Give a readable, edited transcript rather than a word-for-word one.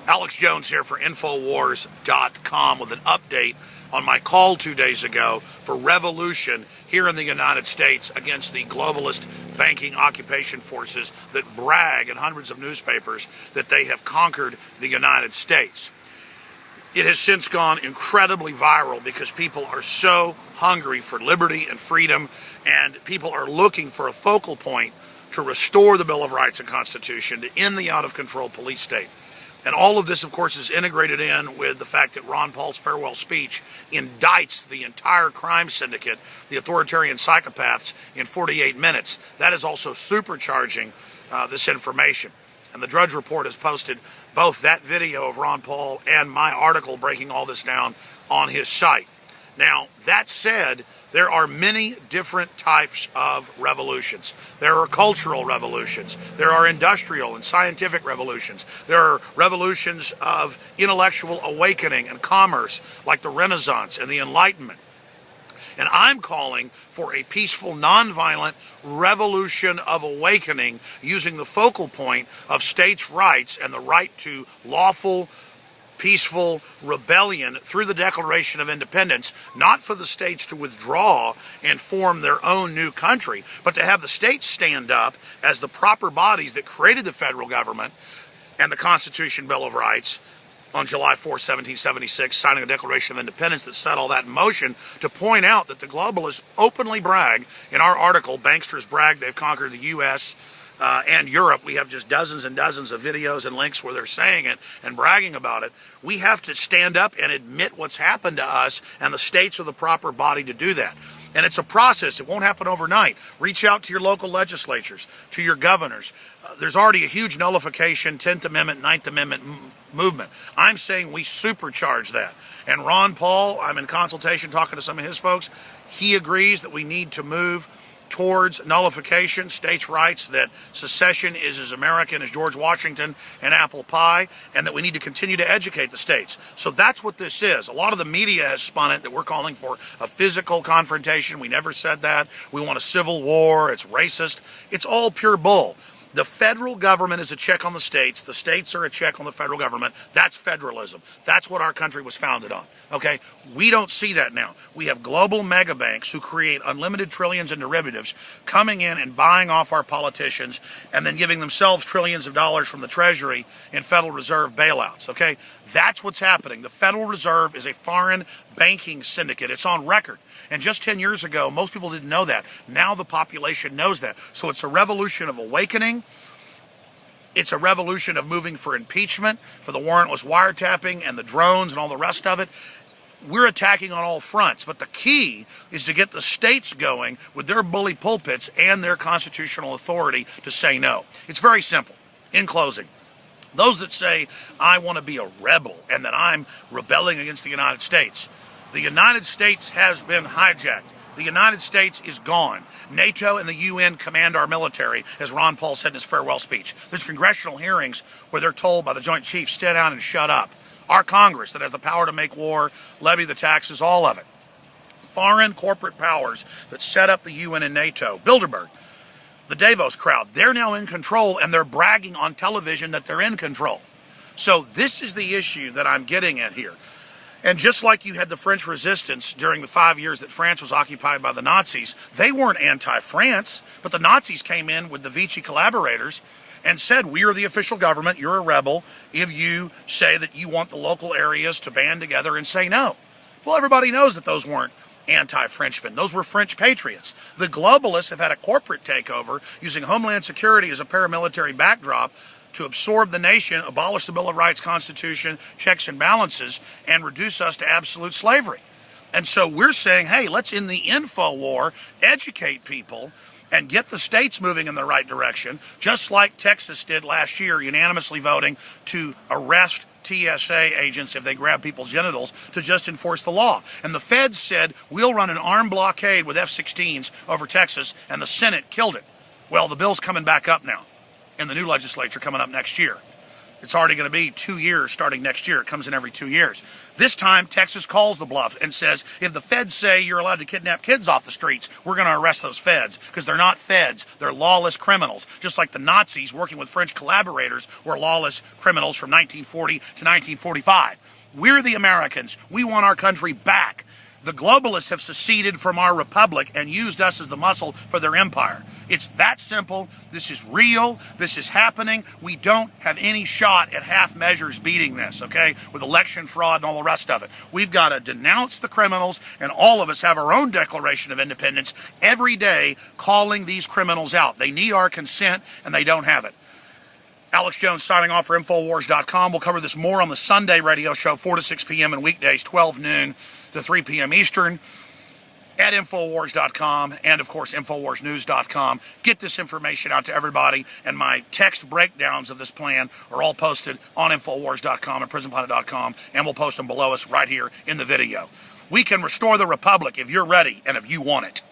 Alex Jones here for Infowars.com with an update on my call 2 days ago for revolution here in the United States against the globalist banking occupation forces that brag in hundreds of newspapers that they have conquered the United States. It has since gone incredibly viral because people are so hungry for liberty and freedom, and people are looking for a focal point to restore the Bill of Rights and Constitution, to end the out-of-control police state. And all of this, of course, is integrated in with the fact that Ron Paul's farewell speech indicts the entire crime syndicate, the authoritarian psychopaths, in 48 minutes. That is also supercharging this information. And the Drudge Report has posted both that video of Ron Paul and my article breaking all this down on his site. Now, that said, there are many different types of revolutions. There are cultural revolutions. There are industrial and scientific revolutions. There are revolutions of intellectual awakening and commerce, like the Renaissance and the Enlightenment. And I'm calling for a peaceful, nonviolent revolution of awakening using the focal point of states' rights and the right to lawful, peaceful rebellion through the Declaration of Independence, not for the states to withdraw and form their own new country, but to have the states stand up as the proper bodies that created the federal government and the Constitution Bill of Rights on July 4, 1776, signing a Declaration of Independence that set all that in motion, to point out that the globalists openly brag. In our article, Banksters brag they've conquered the U.S., and Europe. We have just dozens and dozens of videos and links where they're saying it and bragging about it. We have to stand up and admit what's happened to us, and the states are the proper body to do that. And it's a process. It won't happen overnight. Reach out to your local legislatures, to your governors. There's already a huge nullification, 10th Amendment, 9th Amendment movement. I'm saying we supercharge that. And Ron Paul, I'm in consultation talking to some of his folks, he agrees that we need to move towards nullification, states' rights, that secession is as American as George Washington and apple pie, and that we need to continue to educate the states. So that's what this is. A lot of the media has spun it that we're calling for a physical confrontation. We never said that. We want a civil war. It's racist. It's all pure bull. The federal government is a check on the states. The states are a check on the federal government. That's federalism. That's what our country was founded on. Okay? We don't see that now. We have global mega banks who create unlimited trillions in derivatives coming in and buying off our politicians and then giving themselves trillions of dollars from the Treasury in Federal Reserve bailouts. Okay? That's what's happening. The Federal Reserve is a foreign banking syndicate. It's on record. And just 10 years ago, most people didn't know that. Now the population knows that. So it's a revolution of awakening. It's a revolution of moving for impeachment, for the warrantless wiretapping and the drones and all the rest of it. We're attacking on all fronts. But the key is to get the states going with their bully pulpits and their constitutional authority to say no. It's very simple. In closing, those that say, I want to be a rebel and that I'm rebelling against the United States, the United States has been hijacked. The United States is gone. NATO and the UN command our military, as Ron Paul said in his farewell speech. There's congressional hearings where they're told by the Joint Chiefs, stay down and shut up. Our Congress that has the power to make war, levy the taxes, all of it. Foreign corporate powers that set up the UN and NATO, Bilderberg, the Davos crowd, they're now in control, and they're bragging on television that they're in control. So this is the issue that I'm getting at here. And just like you had the French resistance during the 5 years that France was occupied by the Nazis, they weren't anti-France, but the Nazis came in with the Vichy collaborators and said, we are the official government, you're a rebel, if you say that you want the local areas to band together and say no. Well, everybody knows that those weren't anti-Frenchmen. Those were French patriots. The globalists have had a corporate takeover using Homeland Security as a paramilitary backdrop to absorb the nation, abolish the Bill of Rights, Constitution, checks and balances, and reduce us to absolute slavery. And so we're saying, hey, let's end the info war, educate people, and get the states moving in the right direction, just like Texas did last year, unanimously voting to arrest TSA agents if they grab people's genitals to just enforce the law. And the feds said, we'll run an armed blockade with F-16s over Texas, and the Senate killed it. Well, the bill's coming back up now in the new legislature coming up next year. It's already going to be 2 years starting next year. It comes in every 2 years. This time, Texas calls the bluff and says, if the feds say you're allowed to kidnap kids off the streets, we're going to arrest those feds, because they're not feds. They're lawless criminals, just like the Nazis working with French collaborators were lawless criminals from 1940 to 1945. We're the Americans. We want our country back. The globalists have seceded from our republic and used us as the muscle for their empire. It's that simple. This is real. This is happening. We don't have any shot at half measures beating this, okay, with election fraud and all the rest of it. We've got to denounce the criminals, and all of us have our own Declaration of Independence every day calling these criminals out. They need our consent, and they don't have it. Alex Jones signing off for Infowars.com. We'll cover this more on the Sunday radio show, 4 to 6 p.m. and weekdays, 12 noon to 3 p.m. Eastern, at Infowars.com and, of course, InfoWarsNews.com. Get this information out to everybody, and my text breakdowns of this plan are all posted on Infowars.com and PrisonPlanet.com, and we'll post them below us right here in the video. We can restore the Republic if you're ready and if you want it.